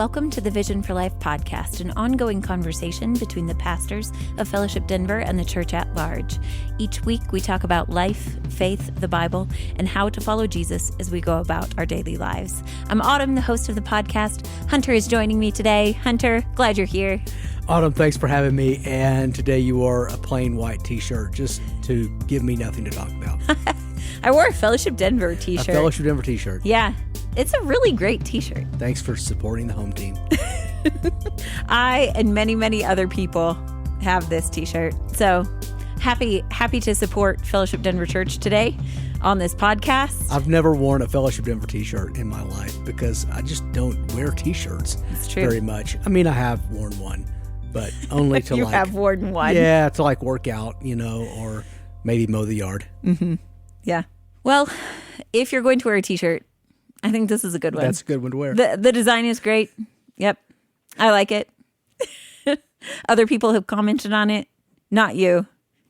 Welcome to the Vision for Life podcast, an ongoing conversation between the pastors of Fellowship Denver and the church at large. Each week, we talk about life, faith, the Bible, and how to follow Jesus as we go about our daily lives. I'm Autumn, the host of the podcast. Hunter is joining me today. Hunter, glad you're here. Autumn, thanks for having me. And today you wore a plain white t-shirt just to give me nothing to talk about. I wore a Fellowship Denver t-shirt. A Fellowship Denver t-shirt. Yeah. It's a really great t-shirt. Thanks for supporting the home team. I and many, many other people have this t-shirt. So happy to support Fellowship Denver Church today on this podcast. I've never worn a Fellowship Denver t-shirt in my life because I just don't wear t-shirts very much. I mean, I have worn one, but only to you have worn one. Yeah, to like work out, or maybe mow the yard. Mm-hmm. Yeah. Well, if you're going to wear a t-shirt, I think this is a good one. That's a good one to wear. The design is great. Yep. I like it. Other people have commented on it. Not you.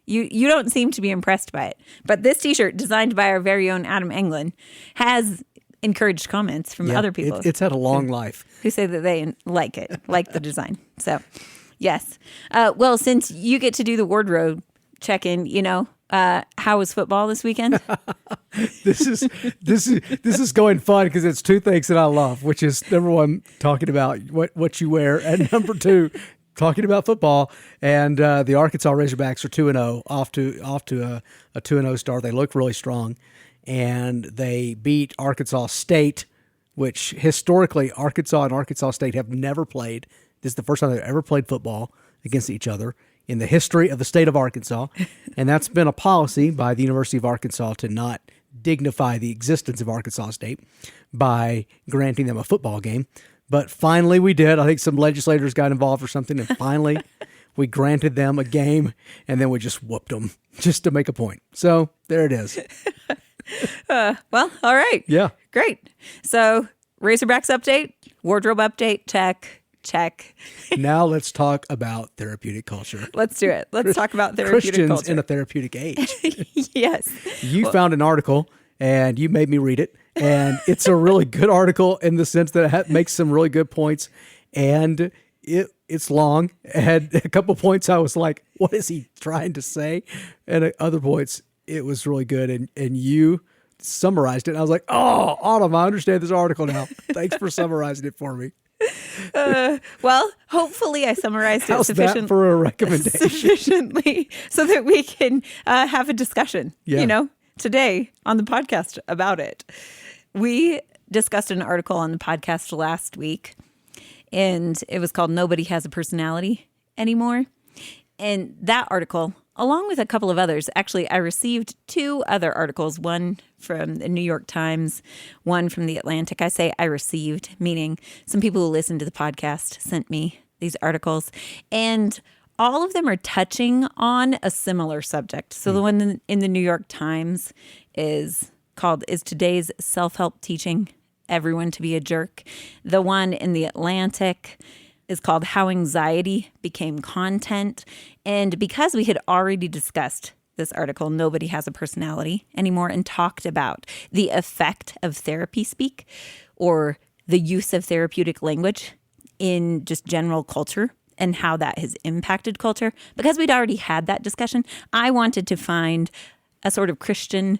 You don't seem to be impressed by it. But this t-shirt, designed by our very own Adam Englund, has encouraged comments from other people. It's had a long life. Who say that they like it, like the design. So, yes. Well, since you get to do the wardrobe check-in, how was football this weekend? This is going fun because it's two things that I love, which is number one, talking about what you wear, and number two, talking about football. And the Arkansas Razorbacks are 2-0, off to a 2-0 start. They look really strong, and they beat Arkansas State, which historically Arkansas and Arkansas State have never played. This is the first time they've ever played football against each other in the history of the state of Arkansas. And that's been a policy by the University of Arkansas to not dignify the existence of Arkansas State by granting them a football game. But finally we did. I think some legislators got involved or something, and finally we granted them a game, and then we just whooped them just to make a point. So there it is. Well, all right. Yeah. Great. So Razorbacks update, wardrobe update, check. Now let's talk about therapeutic culture. Let's do it. Let's talk about therapeutic Christians culture. in a therapeutic age. Yes. You found an article and you made me read it. And it's a really good article in the sense that it makes some really good points. And it's long. It had a couple points I was like, what is he trying to say? And at other points, it was really good. And you summarized it. And I was like, oh, Autumn, I understand this article now. Thanks for summarizing it for me. Well, hopefully I summarized it that for a recommendation? Sufficiently so that we can have a discussion, today on the podcast about it. We discussed an article on the podcast last week, and it was called Nobody Has a Personality Anymore. And that article, along with a couple of others, actually, I received two other articles, one from the New York Times, one from the Atlantic. I say I received, meaning some people who listen to the podcast sent me these articles. And all of them are touching on a similar subject. So the one in the New York Times is called, Is Today's Self-Help Teaching Everyone to Be a Jerk? The one in the Atlantic is called How Anxiety Became Content. And because we had already discussed this article, Nobody Has a Personality Anymore, and talked about the effect of therapy speak or the use of therapeutic language in just general culture and how that has impacted culture, because we'd already had that discussion, I wanted to find a sort of Christian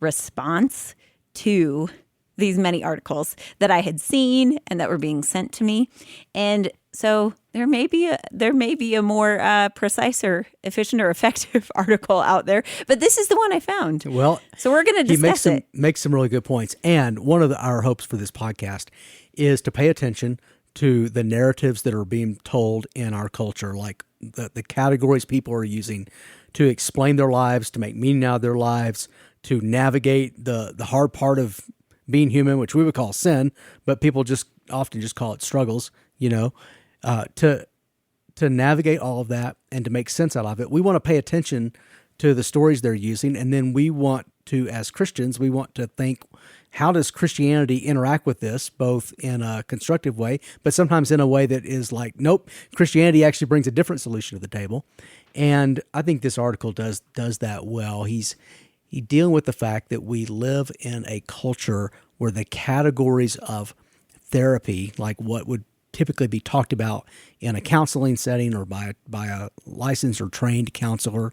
response to these many articles that I had seen and that were being sent to me. And so there may be a more precise or efficient or effective article out there, but this is the one I found. Well, so we're going to discuss it. Makes some really good points. And one of our hopes for this podcast is to pay attention to the narratives that are being told in our culture, like the categories people are using to explain their lives, to make meaning out of their lives, to navigate the hard part of being human, which we would call sin, but people often call it struggles, to navigate all of that and to make sense out of it. We want to pay attention to the stories they're using, and then we want to, as Christians, we want to think, how does Christianity interact with this, both in a constructive way, but sometimes in a way that is like, nope, Christianity actually brings a different solution to the table. And I think this article does that well. He's dealing with the fact that we live in a culture where the categories of therapy, like what would typically be talked about in a counseling setting or by a licensed or trained counselor,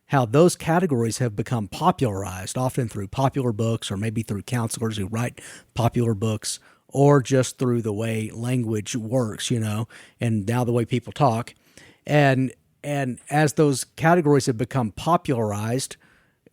how those categories have become popularized, often through popular books or maybe through counselors who write popular books, or just through the way language works, and now the way people talk. And as those categories have become popularized,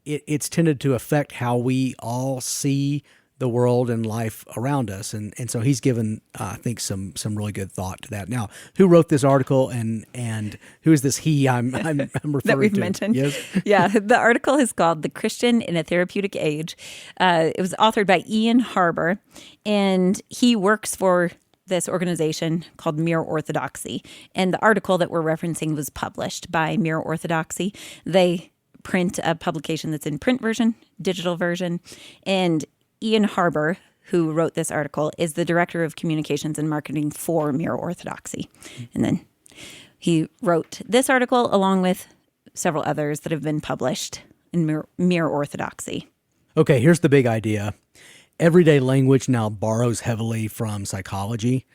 it's tended to affect how we all see the world and life around us. And so he's given, I think, some really good thought to that. Now, who wrote this article and who is this he I'm referring that we've to? mentioned? Yes. Yeah, the article is called "The Christian in a Therapeutic Age." It was authored by Ian Harbour, and he works for this organization called Mere Orthodoxy. And the article that we're referencing was published by Mere Orthodoxy. They print a publication that's in print version, digital version, and Ian Harbour, who wrote this article, is the director of communications and marketing for Mere Orthodoxy. And then he wrote this article along with several others that have been published in Mere Orthodoxy. Okay, here's the big idea. Everyday language now borrows heavily from psychology.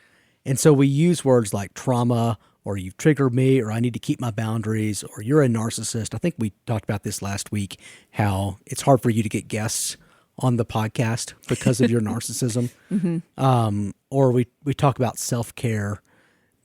And so we use words like trauma, or you've triggered me, or I need to keep my boundaries, or you're a narcissist. I think we talked about this last week, how it's hard for you to get guests on the podcast because of your narcissism. Mm-hmm. Or we talk about self-care.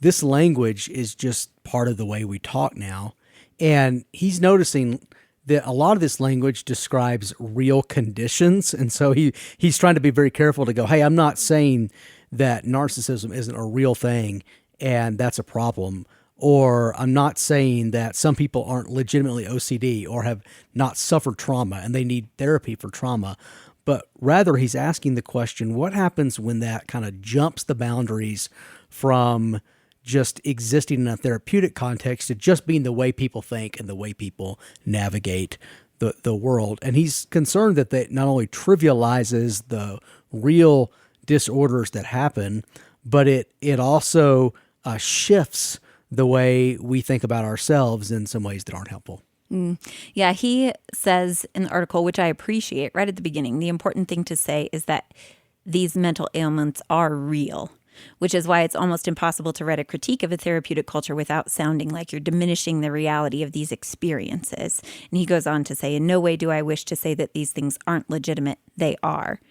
This language is just part of the way we talk now. And he's noticing that a lot of this language describes real conditions. And so he's trying to be very careful to go, hey, I'm not saying that narcissism isn't a real thing and that's a problem. Or I'm not saying that some people aren't legitimately OCD or have not suffered trauma and they need therapy for trauma. But rather, he's asking the question, what happens when that kind of jumps the boundaries from just existing in a therapeutic context to just being the way people think and the way people navigate the world? And he's concerned that that not only trivializes the real disorders that happen, but it also shifts the way we think about ourselves in some ways that aren't helpful. Yeah, he says in the article, which I appreciate right at the beginning, the important thing to say is that these mental ailments are real, which is why it's almost impossible to write a critique of a therapeutic culture without sounding like you're diminishing the reality of these experiences. And he goes on to say, in no way do I wish to say that these things aren't legitimate. They are.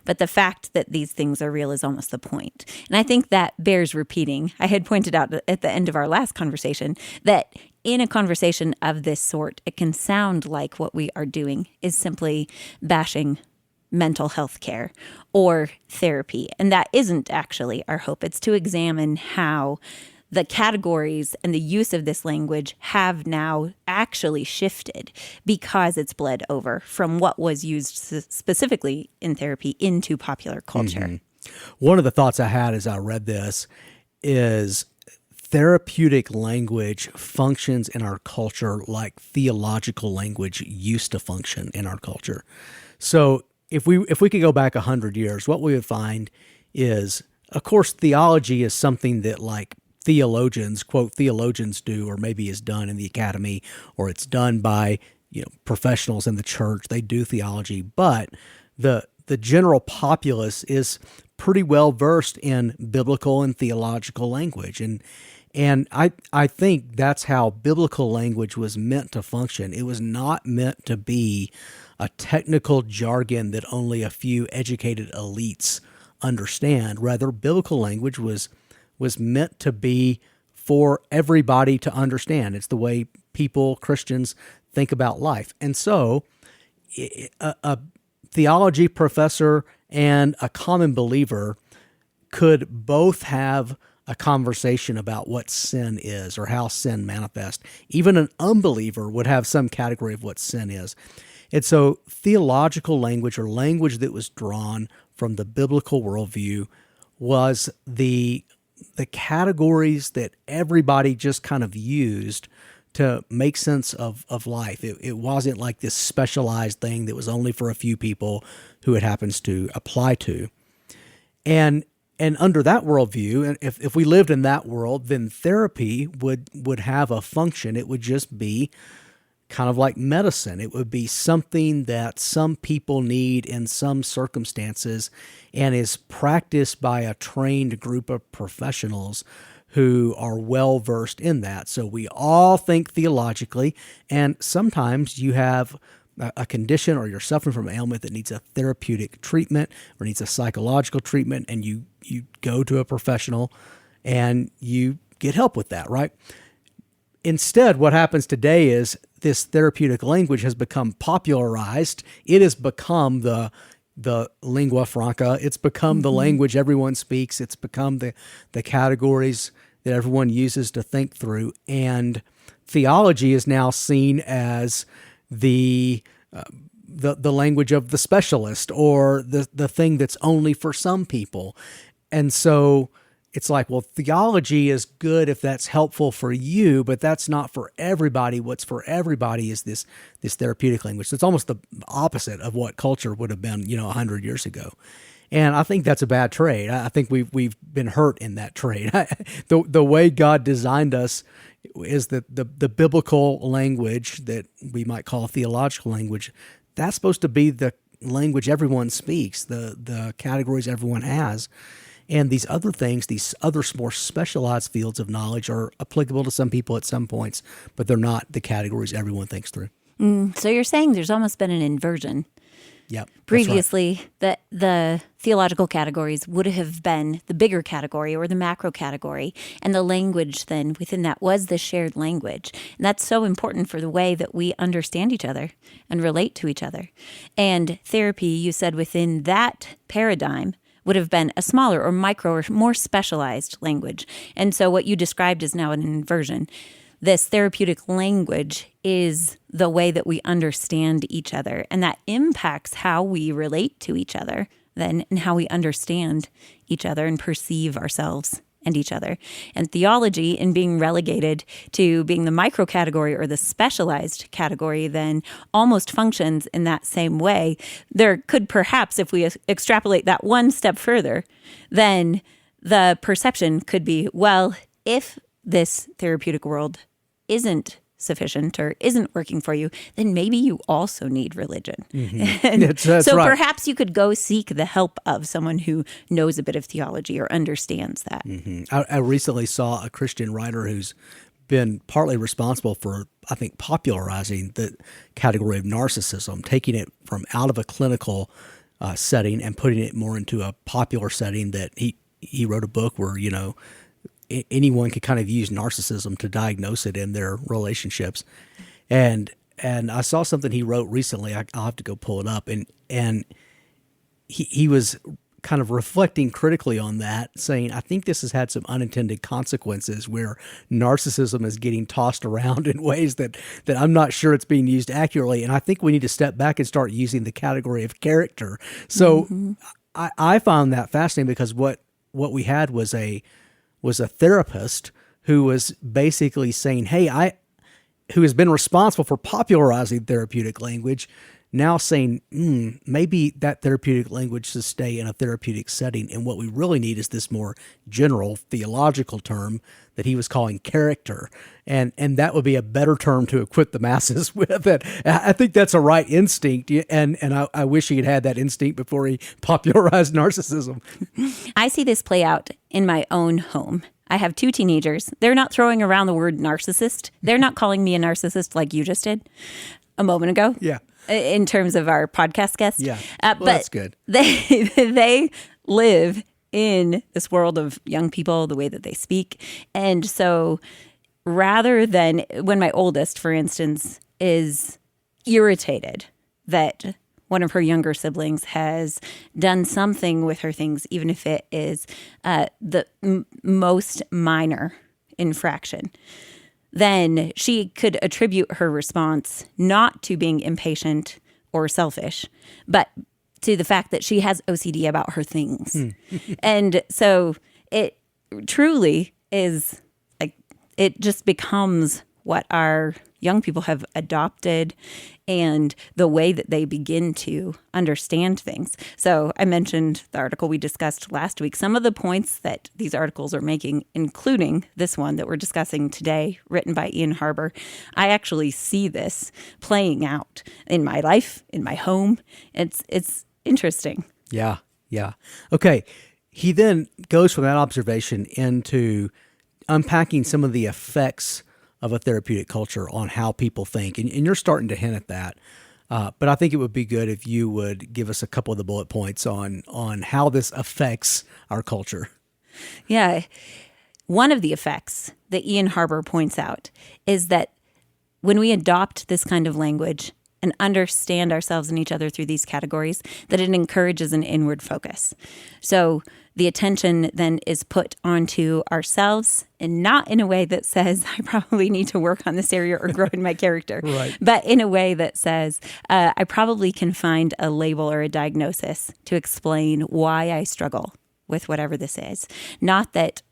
But the fact that these things are real is almost the point. And I think that bears repeating. I had pointed out at the end of our last conversation that in a conversation of this sort, it can sound like what we are doing is simply bashing mental health care or therapy. And that isn't actually our hope. It's to examine how the categories and the use of this language have now actually shifted because it's bled over from what was used specifically in therapy into popular culture. Mm-hmm. One of the thoughts I had as I read this is therapeutic language functions in our culture like theological language used to function in our culture. So if we could go back 100 years, what we would find is, of course, theology is something that like theologians, quote, theologians do, or maybe is done in the academy, or it's done by, professionals in the church. They do theology, but the general populace is pretty well versed in biblical and theological language. And I think that's how biblical language was meant to function. It was not meant to be a technical jargon that only a few educated elites understand. Rather, biblical language was meant to be for everybody to understand. It's the way people, Christians, think about life. And so a theology professor and a common believer could both have a conversation about what sin is or how sin manifests. Even an unbeliever would have some category of what sin is. And so theological language, or language that was drawn from the biblical worldview, was the categories that everybody just kind of used to make sense of life. It wasn't like this specialized thing that was only for a few people who it happens to apply to. And under that worldview, and if we lived in that world, then therapy would have a function. It would just be kind of like medicine. It would be something that some people need in some circumstances and is practiced by a trained group of professionals who are well versed in that. So we all think theologically, and sometimes you have a condition or you're suffering from an ailment that needs a therapeutic treatment or needs a psychological treatment, and you go to a professional and you get help with that, right? Instead, what happens today is this therapeutic language has become popularized. It has become the lingua franca. It's become the language everyone speaks. It's become the categories that everyone uses to think through. And theology is now seen as the language of the specialist, or the thing that's only for some people. And so it's like, well, theology is good if that's helpful for you, but that's not for everybody. What's for everybody is this therapeutic language. So it's almost the opposite of what culture would have been, 100 years ago. And I think that's a bad trade. I think we've been hurt in that trade. The way God designed us is that the biblical language that we might call theological language, that's supposed to be the language everyone speaks, the categories everyone has. And these other things, these other more specialized fields of knowledge are applicable to some people at some points, but they're not the categories everyone thinks through. So you're saying there's almost been an inversion. Yep. Previously, right. the theological categories would have been the bigger category or the macro category, and the language then within that was the shared language. And that's so important for the way that we understand each other and relate to each other. And therapy, you said within that paradigm, would have been a smaller or micro or more specialized language. And so what you described is now an inversion. This therapeutic language is the way that we understand each other, and that impacts how we relate to each other then, and how we understand each other and perceive ourselves and each other. And theology, in being relegated to being the micro category or the specialized category, then almost functions in that same way. There could perhaps, if we extrapolate that one step further, then the perception could be, well, if this therapeutic world isn't sufficient or isn't working for you, then maybe you also need religion. And that's so right. Perhaps you could go seek the help of someone who knows a bit of theology or understands that. I recently saw a Christian writer who's been partly responsible for, I think, popularizing the category of narcissism, taking it from out of a clinical setting and putting it more into a popular setting. That he wrote a book where, anyone could kind of use narcissism to diagnose it in their relationships. And I saw something he wrote recently. I'll have to go pull it up. And he was kind of reflecting critically on that, saying, I think this has had some unintended consequences where narcissism is getting tossed around in ways that I'm not sure it's being used accurately. And I think we need to step back and start using the category of character. So I found that fascinating, because what we had was a therapist who was basically saying, hey, who has been responsible for popularizing therapeutic language, now saying, maybe that therapeutic language should stay in a therapeutic setting. And what we really need is this more general theological term that he was calling character. And that would be a better term to equip the masses with. It. I think that's a right instinct. And I wish he had had that instinct before he popularized narcissism. I see this play out in my own home. I have 2 teenagers. They're not throwing around the word narcissist. They're not calling me a narcissist like you just did a moment ago. Yeah. In terms of our podcast guest. Yeah. But that's good. They live in this world of young people, the way that they speak. And so rather than when my oldest, for instance, is irritated that one of her younger siblings has done something with her things, even if it is the most minor infraction, then she could attribute her response not to being impatient or selfish, but to the fact that she has OCD about her things. And so it truly is like, it just becomes what our young people have adopted and the way that they begin to understand things. So I mentioned the article we discussed last week. Some of the points that these articles are making, including this one that we're discussing today, written by Ian Harbour, I actually see this playing out in my life, in my home. It's interesting. Yeah. Okay. He then goes from that observation into unpacking some of the effects of a therapeutic culture on how people think. And you're starting to hint at that. But I think it would be good if you would give us a couple of the bullet points on how this affects our culture. Yeah. One of the effects that Ian Harbour points out is that when we adopt this kind of language and understand ourselves and each other through these categories, that it encourages an inward focus. So the attention then is put onto ourselves, and not in a way that says, I probably need to work on this area or grow in my character, Right. But in a way that says, I probably can find a label or a diagnosis to explain why I struggle with whatever this is. Not that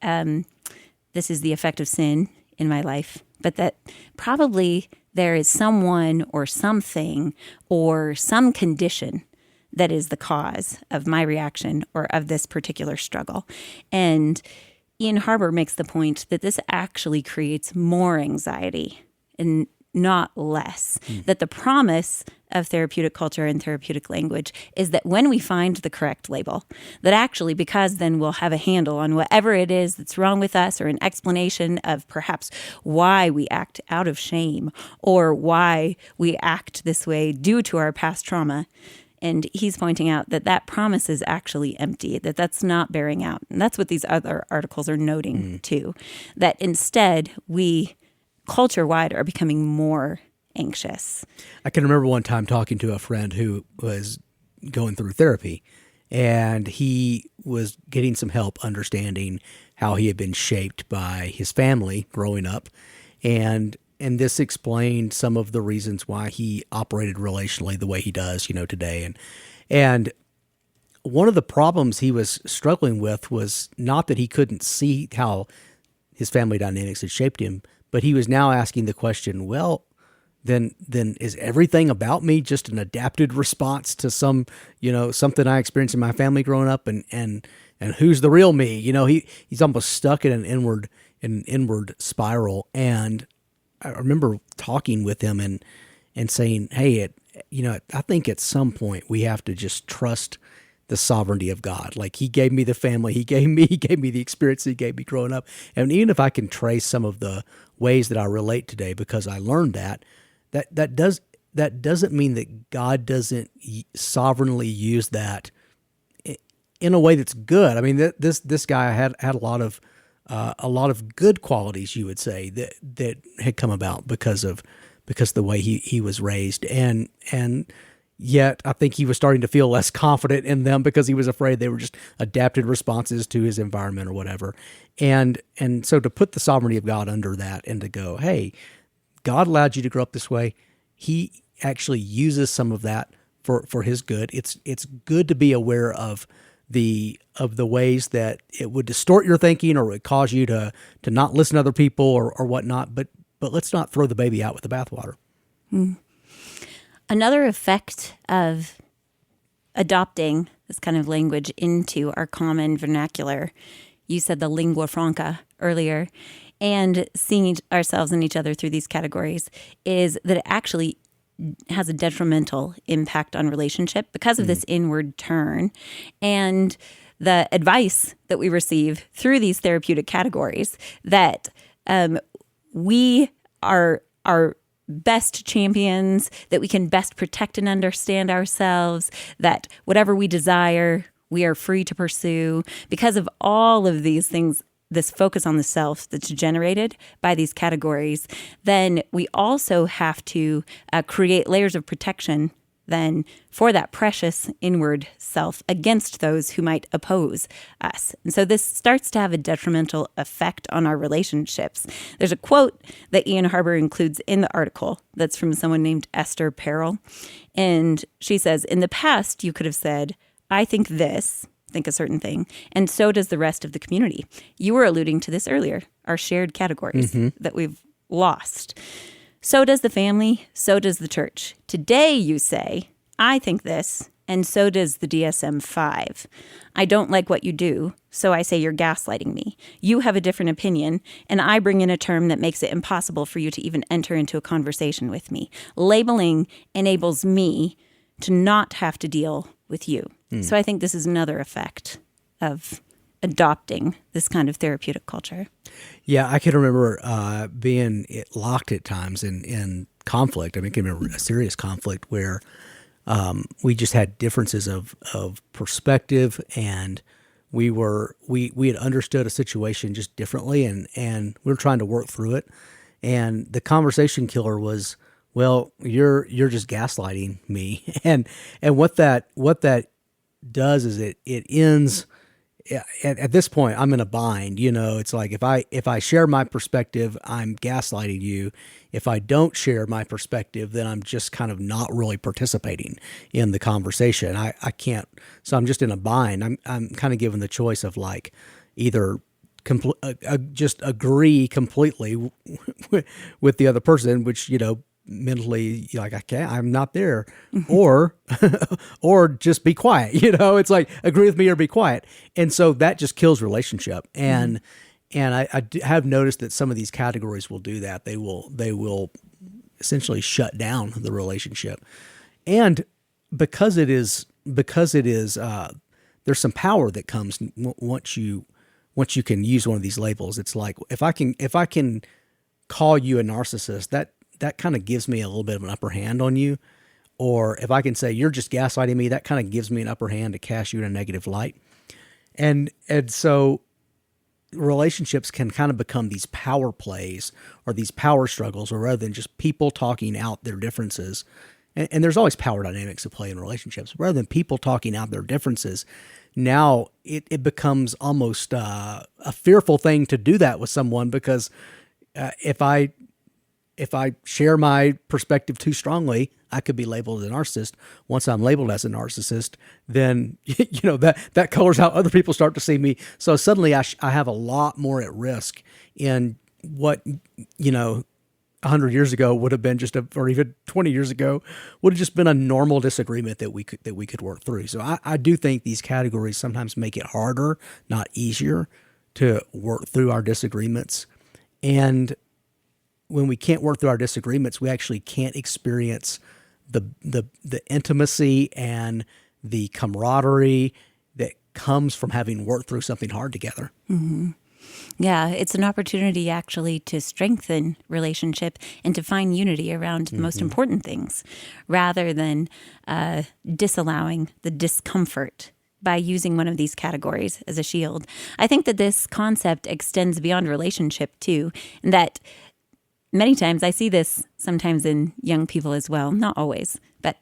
this is the effect of sin in my life, but that probably there is someone or something or some condition that is the cause of my reaction or of this particular struggle. And Ian Harbour makes the point that this actually creates more anxiety and not less. That the promise of therapeutic culture and therapeutic language is that when we find the correct label, that actually, because then we'll have a handle on whatever it is that's wrong with us, or an explanation of perhaps why we act out of shame or why we act this way due to our past trauma. And he's pointing out that that promise is actually empty, that that's not bearing out. And that's what these other articles are noting too, that instead we culture-wide are becoming more anxious. I can remember one time talking to a friend who was going through therapy, and he was getting some help understanding how he had been shaped by his family growing up. And this explained some of the reasons why he operated relationally the way he does, today. And one of the problems he was struggling with was not that he couldn't see how his family dynamics had shaped him, but he was now asking the question, well, then is everything about me just an adapted response to some, something I experienced in my family growing up, and who's the real me? He's almost stuck in an inward spiral. And I remember talking with him and saying, hey, I think at some point we have to just trust the sovereignty of God. Like, he gave me the family he gave me the experience he gave me growing up. And even if I can trace some of the ways that I relate today because I learned that doesn't mean that God doesn't sovereignly use that in a way that's good. I mean, this guy had a lot of good qualities, you would say, that had come about because of the way he was raised, and yet I think he was starting to feel less confident in them because he was afraid they were just adapted responses to his environment or whatever. And so to put the sovereignty of God under that and to go, hey, God allowed you to grow up this way. He actually uses some of that for his good. It's good to be aware of the ways that it would distort your thinking or would cause you to not listen to other people or whatnot. But let's not throw the baby out with the bathwater. Another effect of adopting this kind of language into our common vernacular, you said the lingua franca earlier, and seeing ourselves and each other through these categories, is that it actually has a detrimental impact on relationship because of this inward turn. And the advice that we receive through these therapeutic categories, that we are best champions, that we can best protect and understand ourselves, that whatever we desire, we are free to pursue. Because of all of these things, this focus on the self that's generated by these categories, then we also have to create layers of protection then for that precious inward self against those who might oppose us. And so this starts to have a detrimental effect on our relationships. There's a quote that Ian Harbour includes in the article that's from someone named Esther Perel. And she says, in the past, you could have said, I think this, think a certain thing, and so does the rest of the community. You were alluding to this earlier, our shared categories that we've lost. So does the family, so does the church. Today you say, I think this, and so does the DSM-5. I don't like what you do, so I say you're gaslighting me. You have a different opinion, and I bring in a term that makes it impossible for you to even enter into a conversation with me. Labeling enables me to not have to deal with you. So I think this is another effect of adopting this kind of therapeutic culture. Yeah, I can remember being locked at times in conflict. I mean, I can remember a serious conflict where we just had differences of perspective, and we had understood a situation just differently, and we were trying to work through it. And the conversation killer was, well, you're just gaslighting me, and what that does is it ends. At this point, I'm in a bind. It's like if I share my perspective, I'm gaslighting you. If I don't share my perspective, then I'm just kind of not really participating in the conversation. I can't. So I'm just in a bind. I'm kind of given the choice of like either just agree completely with the other person, which mentally, like, I'm not there, or just be quiet. It's like agree with me or be quiet, and so that just kills relationship. And I have noticed that some of these categories will do that. They will essentially shut down the relationship, and because it is there's some power that comes once you can use one of these labels. It's like if I can call you a narcissist, that kind of gives me a little bit of an upper hand on you. Or if I can say you're just gaslighting me, that kind of gives me an upper hand to cast you in a negative light. And so relationships can kind of become these power plays or these power struggles, or rather than just people talking out their differences. And there's always power dynamics at play in relationships. Rather than people talking out their differences, now it becomes almost a fearful thing to do that with someone, because if I share my perspective too strongly, I could be labeled as a narcissist. Once I'm labeled as a narcissist, then that colors how other people start to see me. So suddenly I have a lot more at risk in what 100 years ago would have been or even 20 years ago would have just been a normal disagreement that we could work through. So I do think these categories sometimes make it harder, not easier, to work through our disagreements. And when we can't work through our disagreements, we actually can't experience the intimacy and the camaraderie that comes from having worked through something hard together. Mm-hmm. Yeah, it's an opportunity actually to strengthen relationship and to find unity around the most important things, rather than disallowing the discomfort by using one of these categories as a shield. I think that this concept extends beyond relationship too, and that many times I see this sometimes in young people as well, not always, but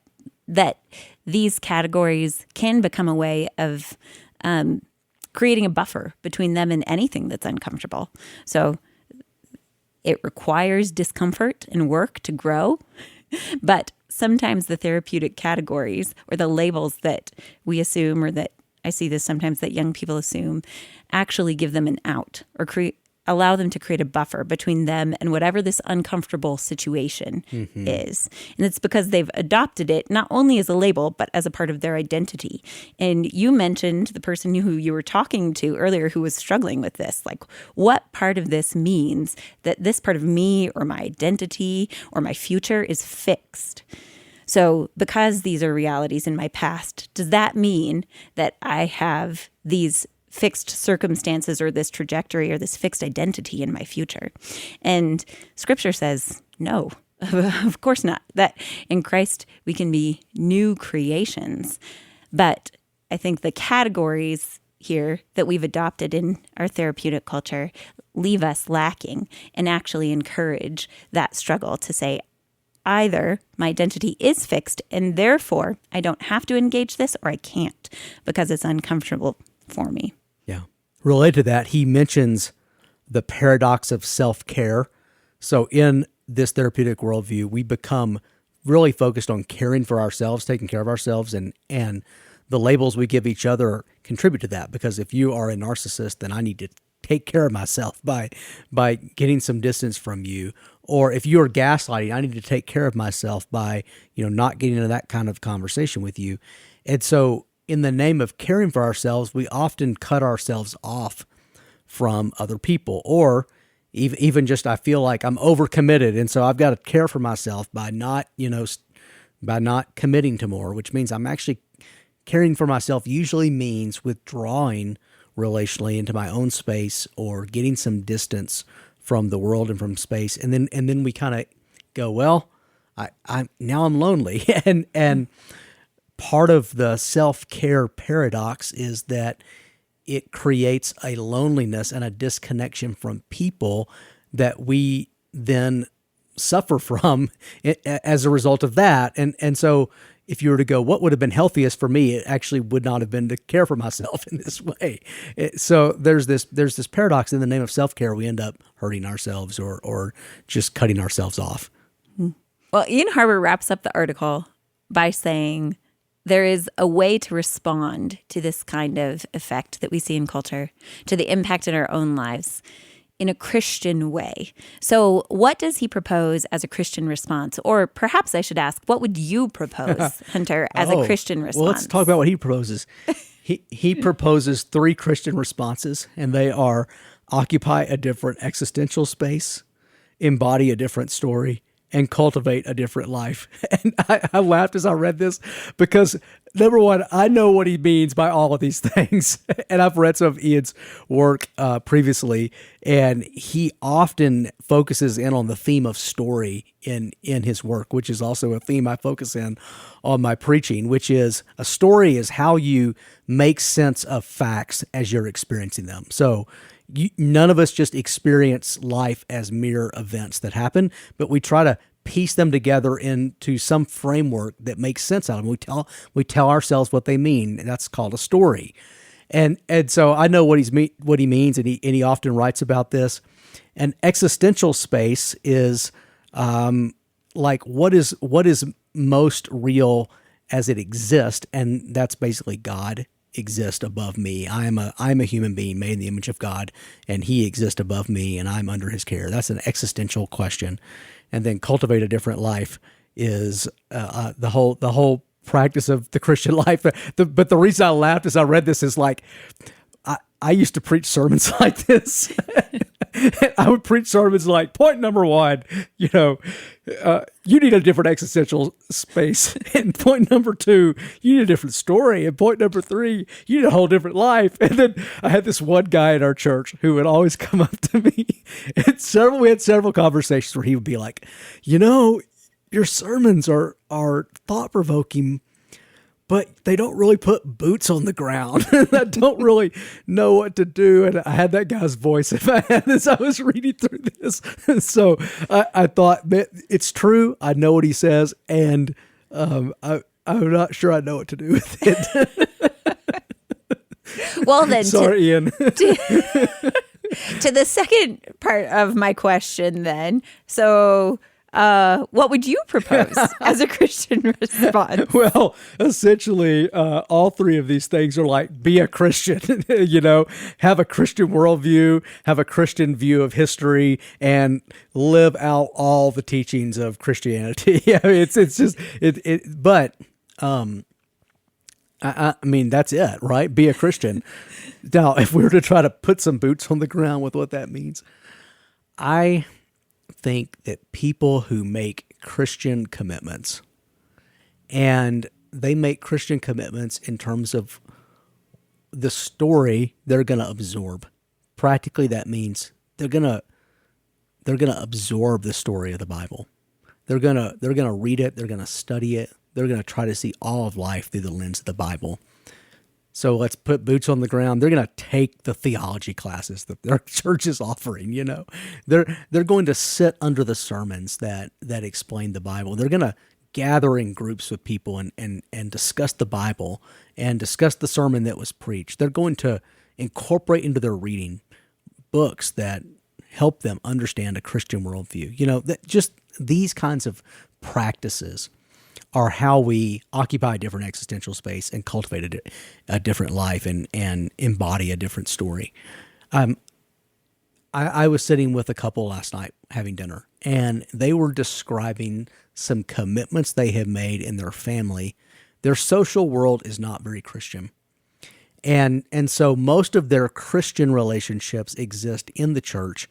that these categories can become a way of creating a buffer between them and anything that's uncomfortable. So it requires discomfort and work to grow, but sometimes the therapeutic categories or the labels that we assume, or that I see this sometimes that young people assume, actually give them an out or allow them to create a buffer between them and whatever this uncomfortable situation is. And it's because they've adopted it not only as a label, but as a part of their identity. And you mentioned the person who you were talking to earlier who was struggling with this. Like, what part of this means that this part of me or my identity or my future is fixed? So because these are realities in my past, does that mean that I have these fixed circumstances or this trajectory or this fixed identity in my future? And Scripture says, no, of course not. That in Christ we can be new creations. But I think the categories here that we've adopted in our therapeutic culture leave us lacking and actually encourage that struggle to say, either my identity is fixed and therefore I don't have to engage this, or I can't because it's uncomfortable for me. Yeah. Related to that, he mentions the paradox of self-care. So in this therapeutic worldview, we become really focused on caring for ourselves, taking care of ourselves, and the labels we give each other contribute to that. Because if you are a narcissist, then I need to take care of myself by getting some distance from you. Or if you're gaslighting, I need to take care of myself by, not getting into that kind of conversation with you. And so in the name of caring for ourselves, we often cut ourselves off from other people, or even just, I feel like I'm overcommitted. And so I've got to care for myself by not, by not committing to more, which means I'm actually caring for myself usually means withdrawing relationally into my own space or getting some distance from the world and from space. And then we kind of go, well, I'm now I'm lonely. and part of the self-care paradox is that it creates a loneliness and a disconnection from people that we then suffer from as a result of that. And so if you were to go, what would have been healthiest for me? It actually would not have been to care for myself in this way. So there's this paradox. In the name of self-care, we end up hurting ourselves or just cutting ourselves off. Well, Ian Harbour wraps up the article by saying there is a way to respond to this kind of effect that we see in culture, to the impact in our own lives, in a Christian way. So what does he propose as a Christian response? Or perhaps I should ask, what would you propose, Hunter, as a Christian response? Well, let's talk about what he proposes. He proposes 3 Christian responses, and they are occupy a different existential space, embody a different story, and cultivate a different life. And I laughed as I read this because, number one, I know what he means by all of these things. And I've read some of Ian's work previously, and he often focuses in on the theme of story in his work, which is also a theme I focus in on my preaching, which is a story is how you make sense of facts as you're experiencing them. So none of us just experience life as mere events that happen, but we try to piece them together into some framework that makes sense out of them. We tell ourselves what they mean, and that's called a story. And so I know what he means, and he often writes about this. An existential space is like what is most real as it exists, and that's basically God exist above me. I'm a human being made in the image of God, and he exists above me, and I'm under his care. That's an existential question. And then cultivate a different life is the whole practice of the Christian life. But the reason I laughed as I read this is like I used to preach sermons like this. I would preach sermons like, point number 1, you need a different existential space. And point number 2, you need a different story. And point number 3, you need a whole different life. And then I had this one guy at our church who would always come up to me. And we had several conversations where he would be like, your sermons are thought-provoking, but they don't really put boots on the ground. I don't really know what to do. And I had that guy's voice in my head as I was reading through this. So I thought, man, it's true. I know what he says. And I'm not sure I know what to do with it. Well, then. Sorry, Ian. To the second part of my question then. So what would you propose as a Christian response? Well, essentially, all 3 of these things are like, be a Christian, have a Christian worldview, have a Christian view of history, and live out all the teachings of Christianity. It's just, but I mean, that's it, right? Be a Christian. Now, if we were to try to put some boots on the ground with what that means, I think that people who make Christian commitments, and they make Christian commitments in terms of the story they're going to absorb. Practically, that means they're going to absorb the story of the Bible. They're going to read it, they're going to study it, they're going to try to see all of life through the lens of the Bible. So let's put boots on the ground. They're going to take the theology classes that their church is offering. They're going to sit under the sermons that explain the Bible. They're going to gather in groups with people and discuss the Bible and discuss the sermon that was preached. They're going to incorporate into their reading books that help them understand a Christian worldview. That just these kinds of practices are how we occupy a different existential space and cultivate a different life and embody a different story. I was sitting with a couple last night having dinner, and they were describing some commitments they have made in their family. Their social world is not very Christian. And so most of their Christian relationships exist in the church,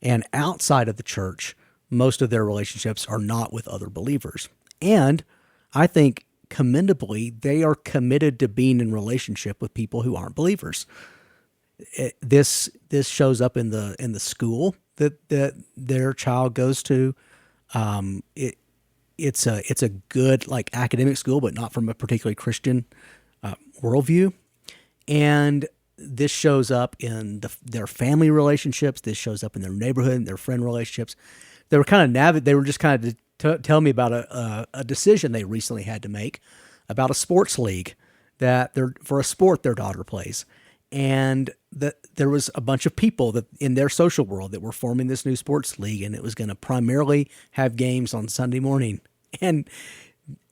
and outside of the church, most of their relationships are not with other believers. And I think commendably, they are committed to being in relationship with people who aren't believers. This shows up in the school that their child goes to. It's a good like academic school, but not from a particularly Christian worldview. And this shows up in their family relationships. This shows up in their neighborhood, their friend relationships. They were kind of They were just kind of tell me about a decision they recently had to make about a sports league for a sport their daughter plays, and that there was a bunch of people that in their social world that were forming this new sports league, and it was going to primarily have games on Sunday morning, and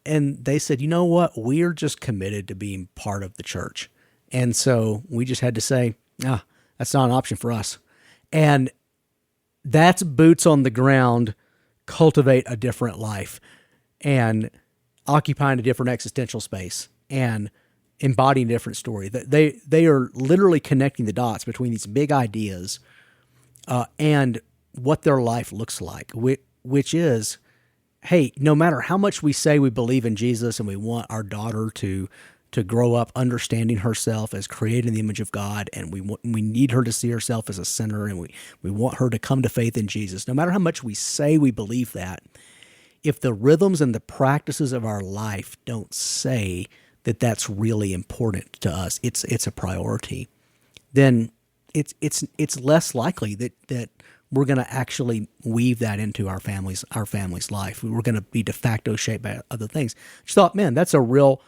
they said, you know what, we're just committed to being part of the church. And so we just had to say, that's not an option for us. And that's boots on the ground, cultivate a different life and occupying a different existential space and embodying a different story. They are literally connecting the dots between these big ideas and what their life looks like, which is, hey, no matter how much we say we believe in Jesus and we want our daughter to grow up understanding herself as created in the image of God, and we need her to see herself as a sinner, and we want her to come to faith in Jesus. No matter how much we say we believe that, if the rhythms and the practices of our life don't say that that's really important to us, it's a priority, then it's less likely that we're going to actually weave that into our family's life. We're going to be de facto shaped by other things. I just thought, man, that's a real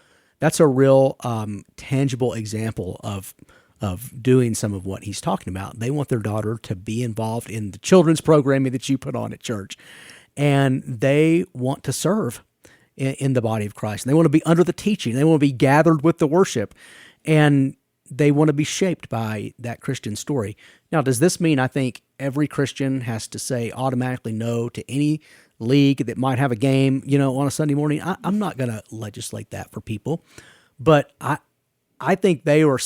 tangible example of doing some of what he's talking about. They want their daughter to be involved in the children's programming that you put on at church, and they want to serve in the body of Christ. And they want to be under the teaching. They want to be gathered with the worship, and they want to be shaped by that Christian story. Now, does this mean I think every Christian has to say automatically no to any league that might have a game, on a Sunday morning? I'm not going to legislate that for people, but I think they are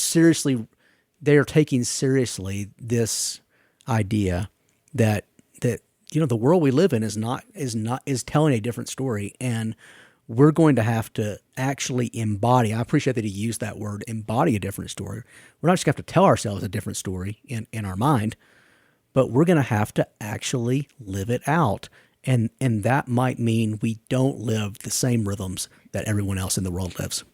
taking seriously this idea that the world we live in is telling a different story, and we're going to have to actually embody. I appreciate that he used that word, embody a different story. We're not just going to have to tell ourselves a different story in our mind, but we're going to have to actually live it out. And that might mean we don't live the same rhythms that everyone else in the world lives.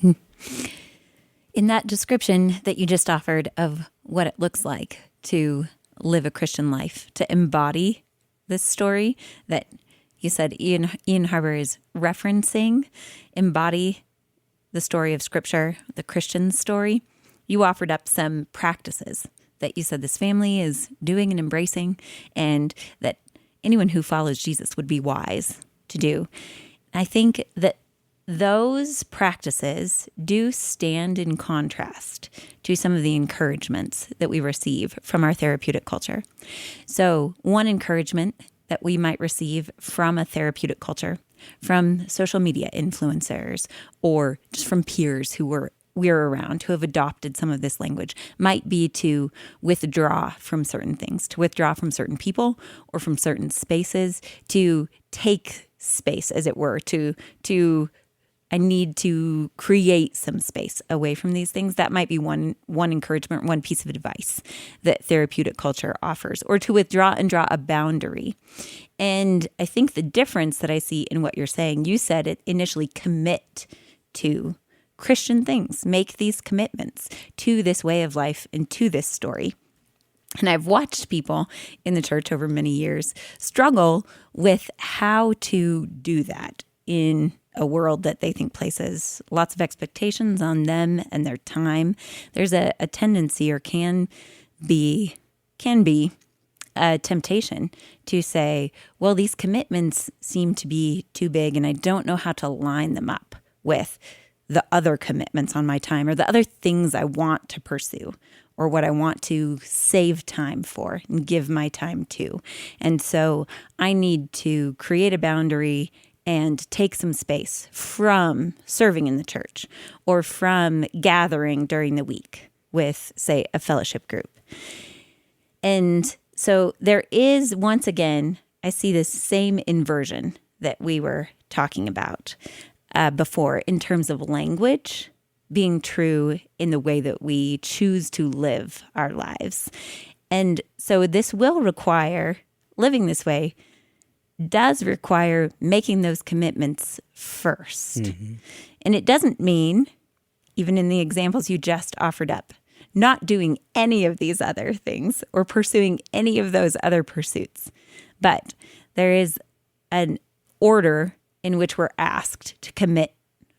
In that description that you just offered of what it looks like to live a Christian life, to embody this story that you said Ian Harbour is referencing, embody the story of Scripture, the Christian story, you offered up some practices that you said this family is doing and embracing, and that anyone who follows Jesus would be wise to do. I think that those practices do stand in contrast to some of the encouragements that we receive from our therapeutic culture. So one encouragement that we might receive from a therapeutic culture, from social media influencers, or just from peers who we're around who have adopted some of this language, might be to withdraw from certain things, to withdraw from certain people or from certain spaces, to take space, as it were, I need to create some space away from these things. That might be one encouragement, one piece of advice that therapeutic culture offers, or to withdraw and draw a boundary. And I think the difference that I see in what you're saying, you said it initially, commit to Christian things, make these commitments to this way of life and to this story. And I've watched people in the church over many years struggle with how to do that in a world that they think places lots of expectations on them and their time. There's a tendency, or can be a temptation to say, well, these commitments seem to be too big and I don't know how to line them up with the other commitments on my time or the other things I want to pursue or what I want to save time for and give my time to. And so I need to create a boundary and take some space from serving in the church or from gathering during the week with, say, a fellowship group. And so there is, once again, I see this same inversion that we were talking about before in terms of language being true in the way that we choose to live our lives. And so this will require, living this way does require making those commitments first. Mm-hmm. And it doesn't mean, even in the examples you just offered up, not doing any of these other things or pursuing any of those other pursuits. But there is an order in which we're asked to commit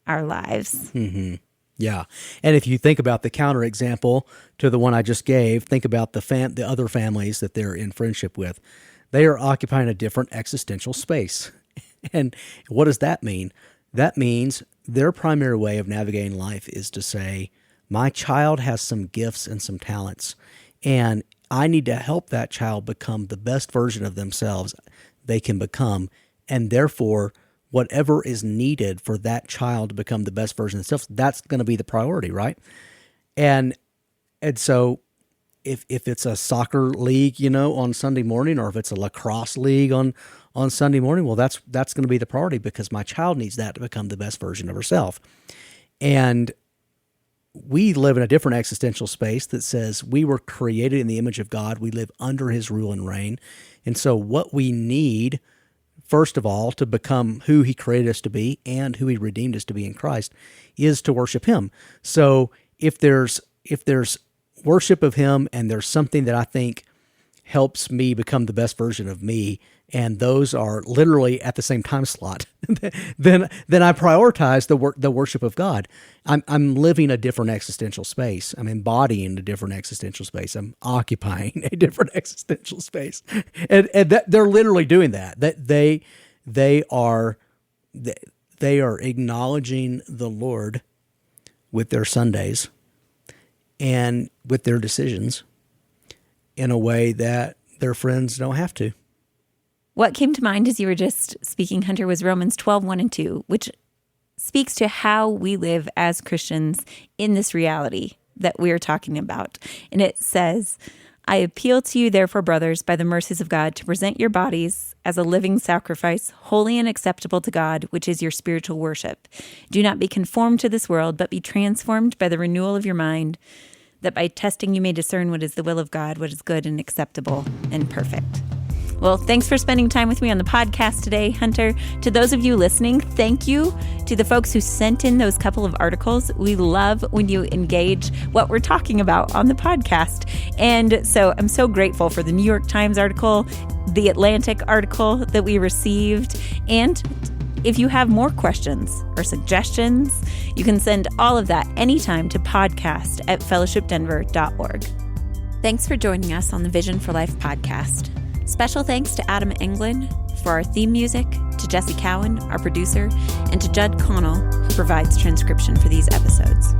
our lives. Mm-hmm. Yeah. And if you think about the counterexample to the one I just gave, think about the other families that they're in friendship with. They are occupying a different existential space. And what does that mean? That means their primary way of navigating life is to say, my child has some gifts and some talents, and I need to help that child become the best version of themselves they can become. And therefore, whatever is needed for that child to become the best version of themselves, that's going to be the priority, right? And so if it's a soccer league, on Sunday morning, or if it's a lacrosse league on Sunday morning, well, that's going to be the priority because my child needs that to become the best version of herself. And we live in a different existential space that says we were created in the image of God. We live under his rule and reign. And so what we need, first of all, to become who he created us to be and who he redeemed us to be in Christ, is to worship him. So if there's worship of him and there's something that I think helps me become the best version of me, and those are literally at the same time slot, then I prioritize the worship of God. I'm living a different existential space. I'm embodying a different existential space. I'm occupying a different existential space, and they're literally doing that. That they are acknowledging the Lord with their Sundays and with their decisions in a way that their friends don't have to. What came to mind as you were just speaking, Hunter, was Romans 12:1-2, which speaks to how we live as Christians in this reality that we are talking about. And it says, I appeal to you, therefore, brothers, by the mercies of God, to present your bodies as a living sacrifice, holy and acceptable to God, which is your spiritual worship. Do not be conformed to this world, but be transformed by the renewal of your mind, that by testing you may discern what is the will of God, what is good and acceptable and perfect. Well, thanks for spending time with me on the podcast today, Hunter. To those of you listening, thank you to the folks who sent in those couple of articles. We love when you engage what we're talking about on the podcast. And so I'm so grateful for the New York Times article, the Atlantic article that we received. And if you have more questions or suggestions, you can send all of that anytime to podcast@fellowshipdenver.org. Thanks for joining us on the Vision for Life podcast. Special thanks to Adam Englund for our theme music, to Jesse Cowan, our producer, and to Judd Connell, who provides transcription for these episodes.